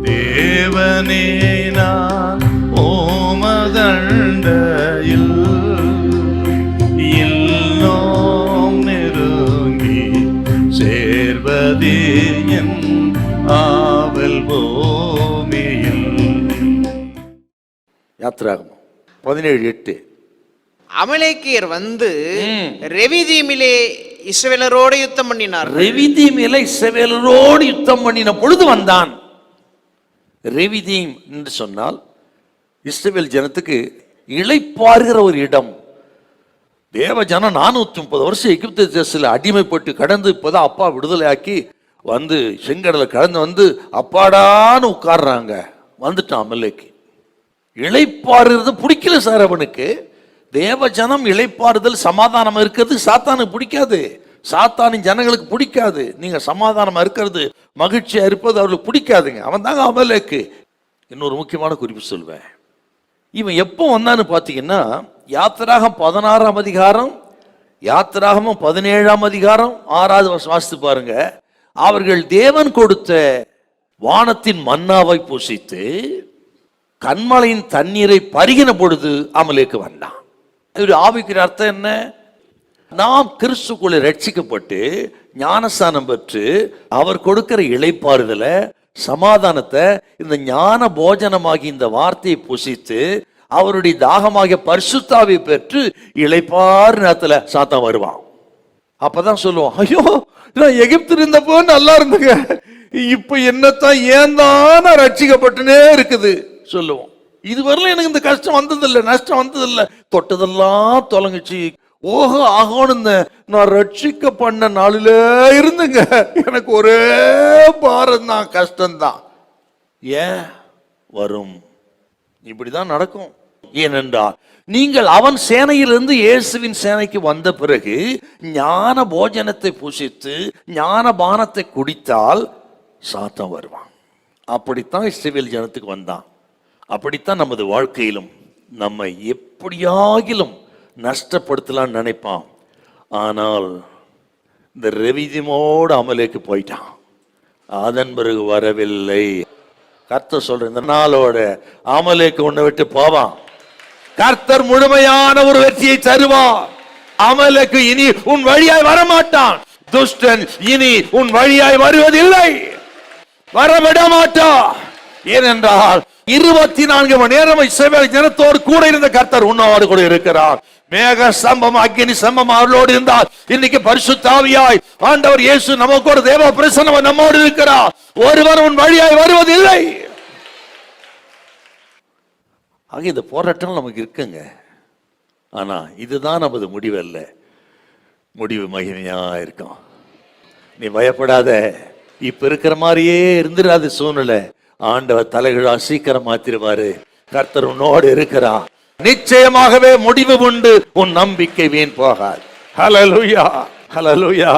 தேவனே நான் ஓமதண்டையில் இல்லோம் நெருங்கி சேர்வதே என் ஆவல் பூமியில். யாத்திராகமம் 17:8. அமலேக்கியர் வந்து ரெவிதீமிலே இஸ்ரவேலரோடு யுத்தம் பண்ணினார். ரெவிதீமிலே இஸ்ரவேலரோடு யுத்தம் பண்ணின பொழுது வந்தான். ரெவிதீம் என்று சொன்னால் இஸ்ரவேல் ஜனத்துக்கு இளைப்பாறுகிற ஒரு இடம். தேவ ஜனம் 430 வருஷம் எகிப்து தேசத்தில் அடிமைப்பட்டு கடந்து இப்போதான் அப்பா விடுதலையாக்கி வந்து செங்கடலை கடந்து வந்து அப்பாடான்னு உட்கார்றாங்க. வந்துட்டான் அமலேக்கு. இளைப்பாறுறது பிடிக்கல சார் அவனுக்கு. தேவ ஜனம் இளைப்பாறுதல் சமாதானம் இருக்கிறது சாத்தானுக்கு பிடிக்காது. சாத்தானின் ஜனங்களுக்கு பிடிக்காது. நீங்க சமாதானமா இருக்கிறது மகிழ்ச்சியா இருப்பது அவர்களுக்கு பிடிக்காதுங்க. அவன் தாங்க அமலேக்கு. இன்னொரு முக்கியமான குறிப்பு சொல்வேன். இவன் எப்போ வந்தான்னு பார்த்தீங்கன்னா யாத்திராகம் 16ஆம் அதிகாரம், யாத்திராகமும் 17ஆம் அதிகாரம் 6வது வாசித்து பாருங்க. அவர்கள் தேவன் கொடுத்த வானத்தின் மன்னாவை பூசித்து கண்மலையின் தண்ணீரை பருகின பொழுது அமலேக்கு வந்தான். இது ஆவிக்குரிய அர்த்தம் என்ன? நாம் கிறிஸ்துக்குள்ளே ரட்சிக்கப்பட்டு ஞானஸ்தானம் பெற்று அவர் கொடுக்கிற இளைப்பாறுதலை சமாதானத்தை இந்த ஞான போஜனமாகி இந்த வார்த்தையை புசித்து அவருடைய தாகமாகிய பரிசுத்தாவை பெற்று இளைப்பாறு நேரத்துல சாத்தான் வருவான். அப்பதான் சொல்லுவான், ஐயோ நான் எகிப்து இருந்தப்போ நல்லா இருந்துங்க, இப்ப என்னத்தான் ஏன் தான் ரட்சிக்கப்பட்டுனே இருக்குது சொல்லுவோம். இதுவரையிலும் எனக்கு இந்த கஷ்டம் வந்ததில்லை, நஷ்டம் வந்ததில்லை, தொட்டதெல்லாம் தொலைஞ்சிச்சு. ஓஹோ ஆகோன்னு நான் ரட்சிக்க பண்ண நாளில இருந்துங்க எனக்கு ஒரே பாரம் தான், கஷ்டம்தான். ஏன் வரும்? இப்படிதான் நடக்கும். ஏனென்றால் நீங்கள் அவன் சேனையிலிருந்து இயேசுவின் சேனைக்கு வந்த பிறகு ஞான போஜனத்தை புசித்து ஞான பானத்தை குடித்தால் சாத்தான் வருவான். அப்படித்தான் இஸ்ரவேல் ஜனத்துக்கு வந்தான். அப்படித்தான் நமது வாழ்க்கையிலும் நம்மை எப்படியாகிலும் நஷ்டப்படுத்தலான்னு நினைப்பான். ஆனால் இந்த ரெவிதீமோடு அமலேக்கு போயிட்டான். அதன் பிறகு வரவில்லை. கர்த்தர் சொல்ற இந்த நாளோட அமலேக்கு உன்னை விட்டு போவான். கர்த்தர் முழுமையான ஒரு வெற்றியை தருவார். அமலேக்கு இனி உன் வழியாய் வரமாட்டான். துஷ்டன் இனி உன் வழியாய் வருவதில்லை, வரவிட மாட்டான். ஏனென்றால் 24 மணி நேரம் இஸ்ரவேல் ஜனத்தோடு கூட இருந்த கர்த்தர் உன்னோடு கூட இருக்கிறார். மேக ஸ்தம்பம் அக்கினி ஸ்தம்பம் அவர்களோடு இருந்தார். இன்னைக்கு பரிசுத்த ஆவியாய் ஆண்டவர் இயேசு நமக்கு ஒரு தேவ பிரசன்னம் நம்மோடு இருக்கிறார். ஒருவர் உன் வழியாய் வருவதில்லை. ஆக இந்த போராட்டம் நமக்கு இருக்குங்க. ஆனா இதுதான் நமது முடிவு அல்ல. முடிவு மகிமையா இருக்கும். நீ பயப்படாத. இப்ப இருக்கிற மாதிரியே இருந்துடாது சூழ்நிலை. ஆண்டவர் தலைகளா சீக்கிரம் மாத்திருவாரு. கர்த்தர் உன்னோடு இருக்கிறார். நிச்சயமாகவே முடிவு உண்டு. உன் நம்பிக்கை வீண் போகாது. ஹல்லேலூயா, ஹல்லேலூயா.